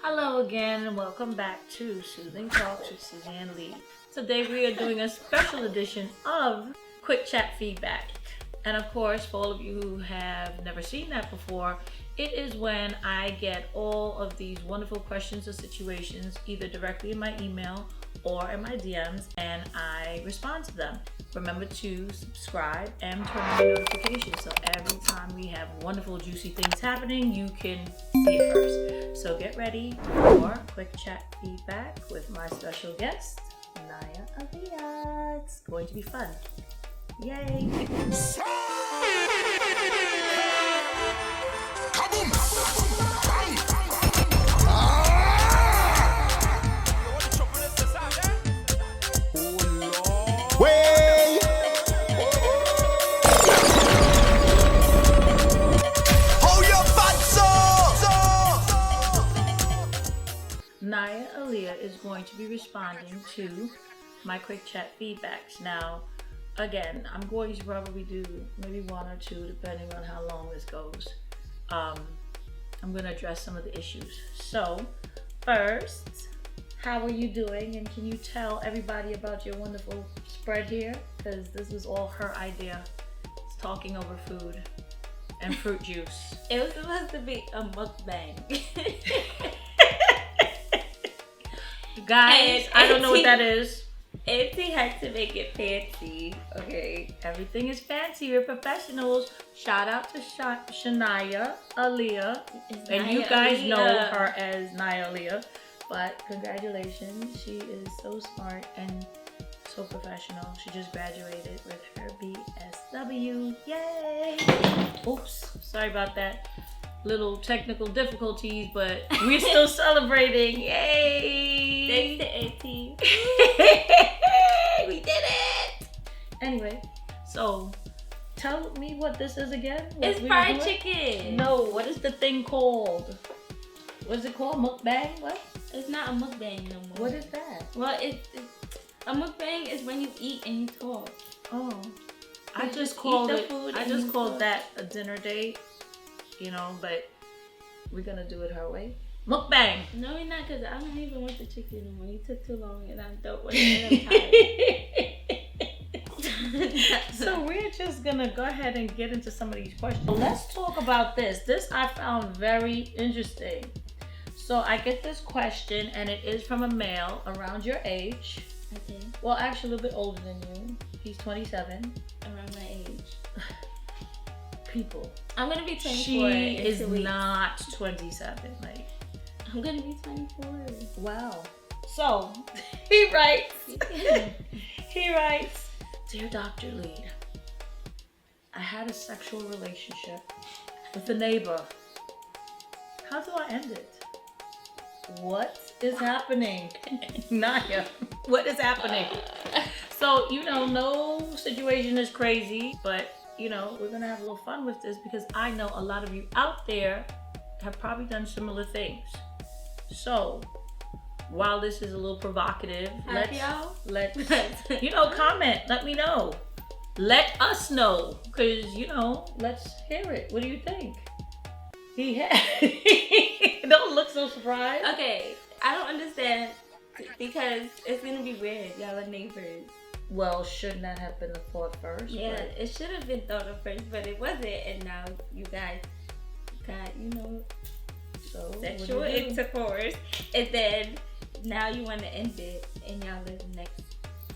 Hello again and welcome back to Suuthing Talks with Suzanne Lee. Today we are doing a special edition of Quick Chat Feedback. And of course, for all of you who have never seen that before, it is when I get all of these wonderful questions or situations either directly in my email or in my DMs and I respond to them. Remember to subscribe and turn on the notifications so every time we have wonderful juicy things happening, you can see it first. So get ready for Quick Chat Feedback with my special guest, Aaliyah. It's going to be fun. Yay! Aaliyah is going to be responding to my quick chat feedbacks. Now, again, I'm going to probably do maybe one or two depending on how long this goes. I'm going to address some of the issues. So, first, how are you doing? And can you tell everybody about your wonderful spread here? Because this was all her idea. It's talking over food and fruit juice. It was supposed to be a mukbang. Guys, I don't know what that is. Auntie had to make it fancy, okay? Everything is fancy. We're professionals. Shout out to Shania Aaliyah. And you guys know her as Aaliyah. But congratulations. She is so smart and so professional. She just graduated with her BSW. Yay! Oops. Sorry about that. Little technical difficulties, but we're still celebrating. Yay! Thanks to Auntie. We did it! Anyway, so tell me what this is again. It's fried chicken. No, what is the thing called? What is it called? Mukbang? What? It's not a mukbang no more. What is that? Well, it's a mukbang is when you eat and you talk. Oh, I You just eat called the it. food I and just you called talk. that a dinner date. You know, but we're gonna do it her way. Mukbang. No, we're not, because I don't even want the chicken anymore. You took too long and I don't want it. I'm tired. So we're just gonna go ahead and get into some of these questions. Let's talk about this. This I found very interesting. So I get this question and it is from a male around your age. Okay. Well, actually a little bit older than you. He's 27. Around my age. People. I'm gonna be 24. She in is 2 weeks. not 27. Like, I'm gonna be 24. wow. So he writes. He writes, "Dear Dr. Lee, I had a sexual relationship with a neighbor. How do I end it? What is happening?" Naya, what is happening? So, you know, no situation is crazy, but, you know, we're going to have a little fun with this because I know a lot of you out there have probably done similar things. So, while this is a little provocative, let's you know, comment, let me know. Let us know, because, you know, let's hear it. What do you think? Don't look so surprised. Okay, I don't understand because it's gonna be weird. Y'all are neighbors. Well, shouldn't that have been the thought first? Yeah, But it should have been thought of first, but it wasn't. And now you guys got, you know, so sexual what do you do? intercourse, and then now you want to end it, and y'all live next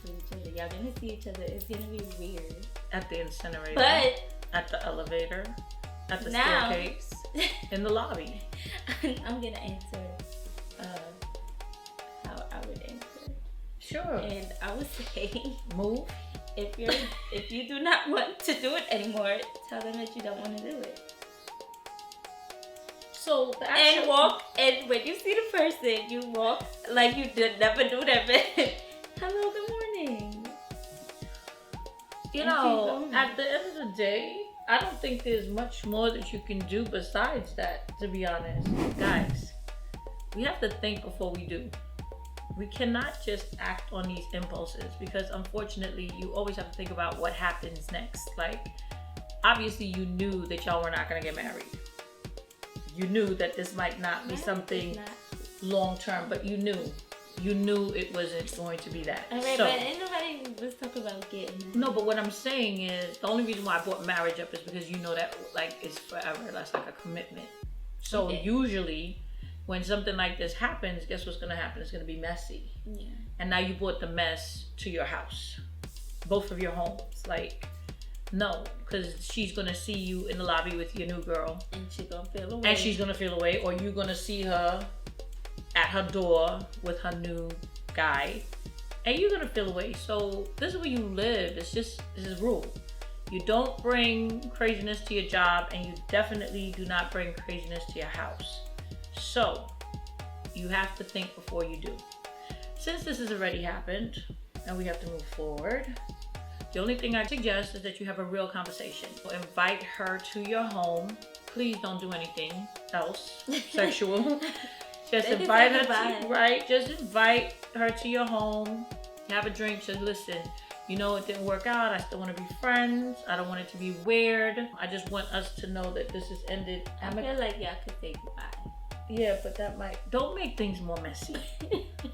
to each other. Y'all gonna see each other. It's gonna be weird. At the incinerator, But at the elevator, at the now, staircase, in the lobby. I'm gonna answer how I would answer. Sure. And I would say, Move. if you do not want to do it anymore, tell them that you don't want to do it. So the And actual, walk, and when you see the person, you walk like you did never do that. Hello, good morning. you and know, keep going. at the end of the day, I don't think there's much more that you can do besides that, to be honest. Guys, we have to think before we do. We cannot just act on these impulses because unfortunately you always have to think about what happens next. Like, obviously you knew that y'all were not going to get married. You knew that this might not be something long term, but you knew it wasn't going to be that. Alright, but ain't nobody was talking about getting married. No, but what I'm saying is the only reason why I brought marriage up is because you know that like it's forever. That's like a commitment. So usually when something like this happens, guess what's gonna happen? It's gonna be messy. Yeah. And now you brought the mess to your house, both of your homes. Like, no, because she's gonna see you in the lobby with your new girl, and she's gonna feel away. and she's gonna feel away, or you're gonna see her at her door with her new guy, and you're gonna feel away. So this is where you live. This is rule. You don't bring craziness to your job, and you definitely do not bring craziness to your house. So you have to think before you do. Since this has already happened and we have to move forward, the only thing I suggest is that you have a real conversation. Invite her to your home. Please don't do anything else sexual. Just invite her to, just invite her to your home. Have a drink. Just listen. You know, it didn't work out. I still want to be friends. I don't want it to be weird. I just want us to know that this is ended. I feel like y'all could say goodbye. Yeah, but don't make things more messy.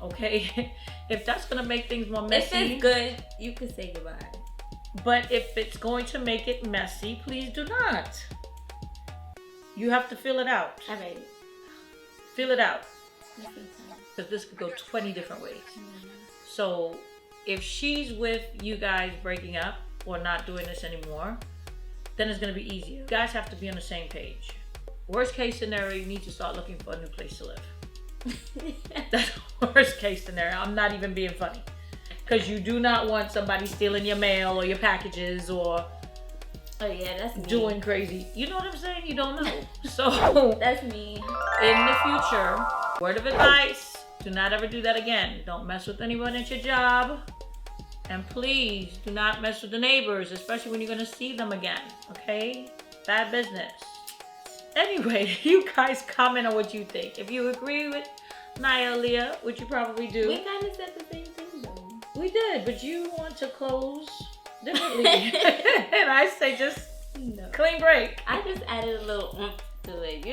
Okay? If that's gonna make things more messy. If it's good, you could say goodbye. But if it's going to make it messy, please do not. You have to feel it out. Alright. Feel it out. Because this could go 20 different ways. So if she's with you guys breaking up or not doing this anymore, then it's going to be easier. You guys have to be on the same page. Worst case scenario, you need to start looking for a new place to live. That's worst case scenario. I'm not even being funny. Because you do not want somebody stealing your mail or your packages or that's me. Doing crazy. You know what I'm saying? You don't know. So that's me. In the future, word of advice, do not ever do that again. Don't mess with anyone at your job. And please do not mess with the neighbors, especially when you're going to see them again. Okay? Bad business. Anyway, you guys comment on what you think. If you agree with Naya, Aaliyah, which you probably do. We kind of said the same thing though. We did, but you want to close differently. And I say just clean break. I just added a little oomph to it.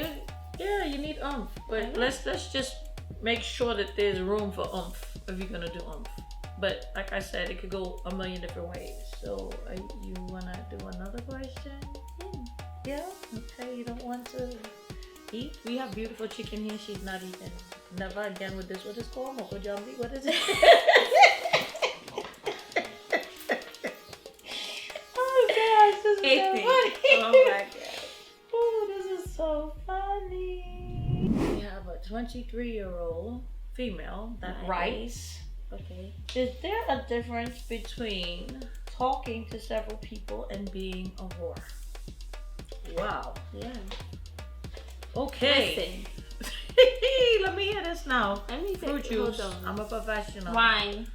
Yeah, you need oomph. But let's just make sure that there's room for oomph if you're going to do oomph. But like I said, it could go a million different ways. So you want to do another question? Yeah? Okay, you don't want to eat? We have beautiful chicken here. She's not eating. Never again with this. What is called? Moko jambi? What is it? Oh gosh, this is so funny. Oh my god. Oh, this is so funny. We have a 23-year-old female that writes. Okay. Is there a difference between talking to several people and being a whore? Wow. Yeah. Okay. Let me hear this now. Let me Fruit juice. I'm a professional. Wine.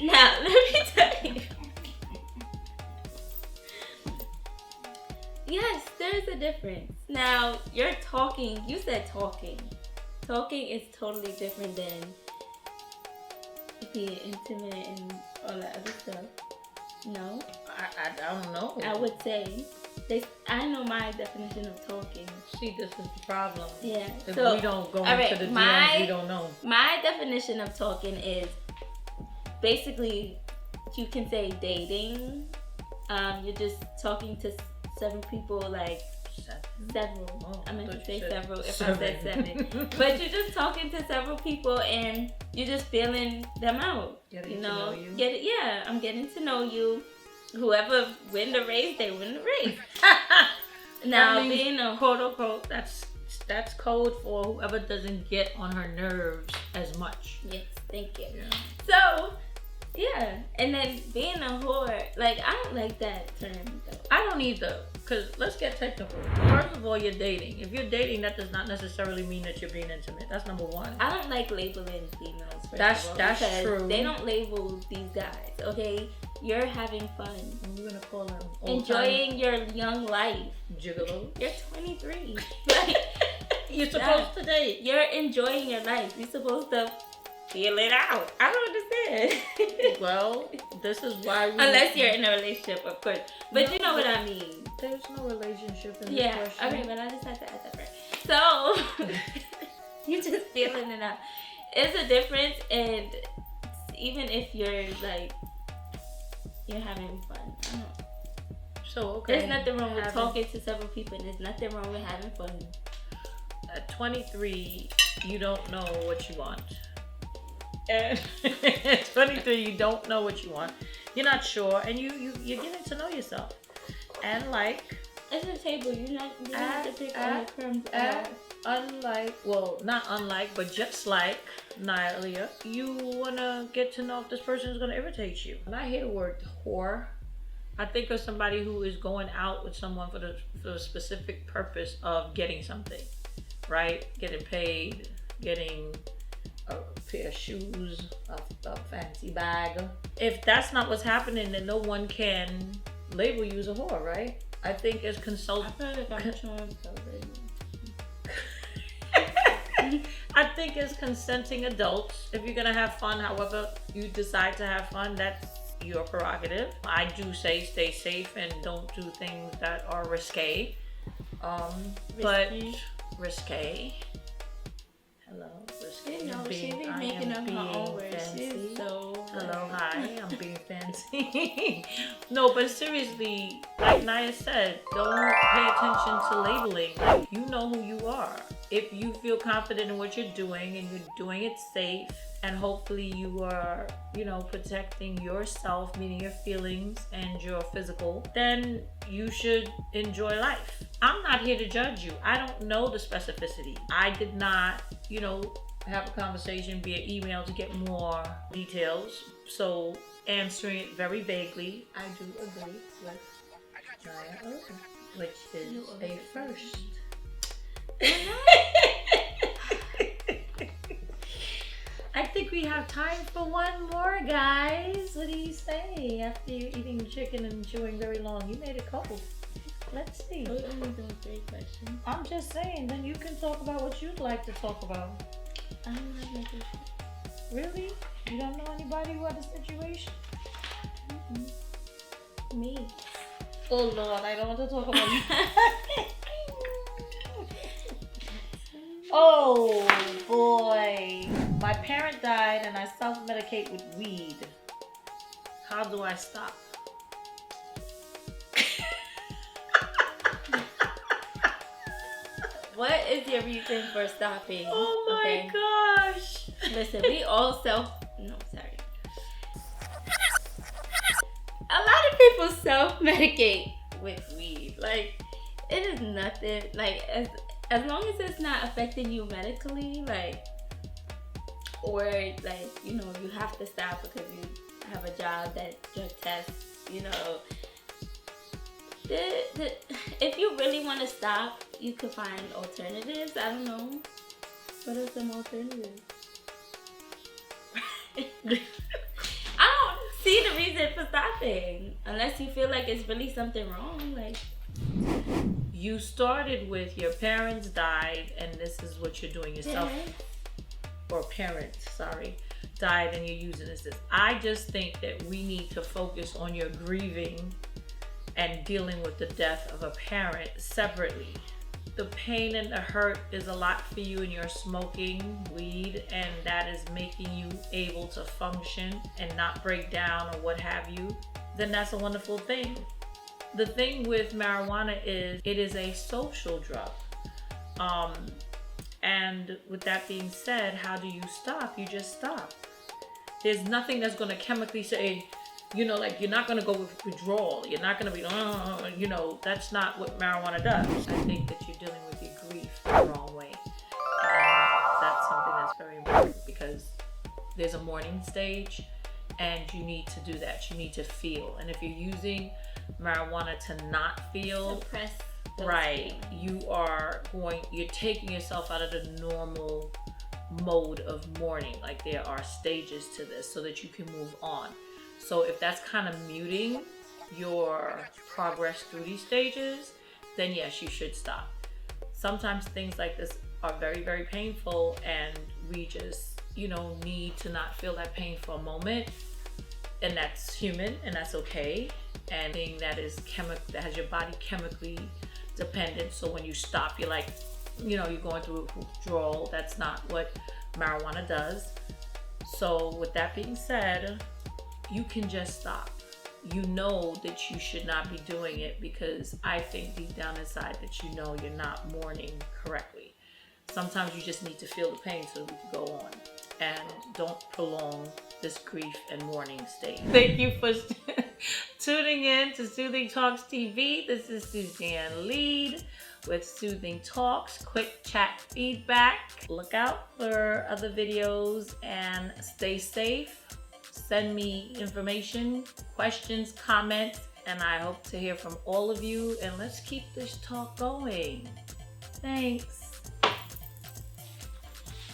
Now, let me tell you. Yes, there's a difference. Now, you're talking. You said talking. Talking is totally different than being intimate and all that other stuff. No? I don't know. I would say. I know my definition of talking. See, this is the problem. Yeah. If so, we don't go into the DMs, we don't know. My definition of talking is basically, you can say dating. You're just talking to several people, like several. Oh, I meant to say several if seven. I said 7. But you're just talking to several people and you're just feeling them out. Getting to know you. I'm getting to know you. Whoever win the race, they win the race. Now, being a quote unquote, that's code for whoever doesn't get on her nerves as much. Yes, thank you. Yeah. So, yeah, and then being a whore, like, I don't like that term though. I don't either, because let's get technical. First of all, you're dating. If you're dating, that does not necessarily mean that you're being intimate. That's number one. I don't like labeling females. That's true. They don't label these guys, okay? You're having fun. We're gonna call them enjoying your young life. Gigolo. You're 23. Like, you're supposed to date. You're enjoying your life. You're supposed to feel it out. I don't understand. can. Well, this is why we... Unless you're in a relationship, of course. But you know what I mean. There's no relationship in this Yeah, question. okay, but I just had to add that right. So, you just feeling it out. It's a difference, and even if you're like, you're having fun. I don't know. So, okay. There's nothing wrong with talking to several people, and there's nothing wrong with having fun. At 23, you don't know what you want. At 23, you don't know what you want. You're not sure, and you're getting to know yourself. And like, it's a table. You have to pick on the crumbs. Not unlike, but just like Aaliyah, you wanna get to know if this person is gonna irritate you. When I hear the word whore, I think of somebody who is going out with someone for the specific purpose of getting something, right? Getting paid, getting a pair of shoes, a fancy bag. If that's not what's happening, then no one can label you as a whore, right? I think as I think as consenting adults, if you're gonna have fun, however you decide to have fun, that's your prerogative. I do say stay safe and don't do things that are risque. But risque. Hello, risque. You know, she be making up her own words. She's so... Hello, hi, I'm being fancy. No, but seriously, like Naya said, don't pay attention to labeling. Like, you know who you are. If you feel confident in what you're doing and you're doing it safe, and hopefully you are, protecting yourself, meaning your feelings and your physical, then you should enjoy life. I'm not here to judge you. I don't know the specificity. I did not, have a conversation via email to get more details. So answering it very vaguely, I do agree with Naya, which is a first. I think we have time for one more, guys. What do you say? After you're eating chicken and chewing very long, you made a couple. Let's see. We're only doing 3 questions. I'm just saying, then you can talk about what you'd like to talk about. I don't have no question. Really? You don't know anybody who had a situation? Mm-hmm. Me. Oh Lord, I don't want to talk about you. Oh boy. My parent died and I self-medicate with weed. How do I stop? What is your reason for stopping? Oh my gosh. Listen, we all no, sorry. A lot of people self-medicate with weed. Like, it is nothing. Like, as long as it's not affecting you medically, like, or like, you have to stop because you have a job that drug tests, if you really want to stop, you could find alternatives. I don't know. What are some alternatives? I don't see the reason for stopping unless you feel like it's really something wrong. Like, you started with your parents died and this is what you're doing yourself. Or parents, died and you're using this. I just think that we need to focus on your grieving and dealing with the death of a parent separately. The pain and the hurt is a lot for you and you're smoking weed and that is making you able to function and not break down or what have you, then that's a wonderful thing. The thing with marijuana is it is a social drug. And with that being said, how do you stop? You just stop. There's nothing that's going to chemically say, you're not going to go with withdrawal. You're not going to be, that's not what marijuana does. I think that you're dealing with your grief the wrong way. And that's something that's very important because there's a mourning stage and you need to do that. You need to feel. And if you're using marijuana to not feel, suppress right, you're taking yourself out of the normal mode of mourning. Like, there are stages to this so that you can move on. So if that's kind of muting your progress through these stages, then yes, you should stop. Sometimes things like this are very, very painful and we just need to not feel that pain for a moment, and that's human, and that's okay. And thing that that has your body chemically dependent. So when you stop, you're like, you're going through a withdrawal. That's not what marijuana does. So with that being said, you can just stop. You know that you should not be doing it, because I think deep down inside that you're not mourning correctly. Sometimes you just need to feel the pain so that we can go on, and don't prolong this grief and mourning state. Thank you for tuning in to Suuthing Talks TV. This is Suzanne Lead with Suuthing Talks, quick chat feedback. Look out for other videos and stay safe. Send me information, questions, comments, and I hope to hear from all of you. And let's keep this talk going. Thanks.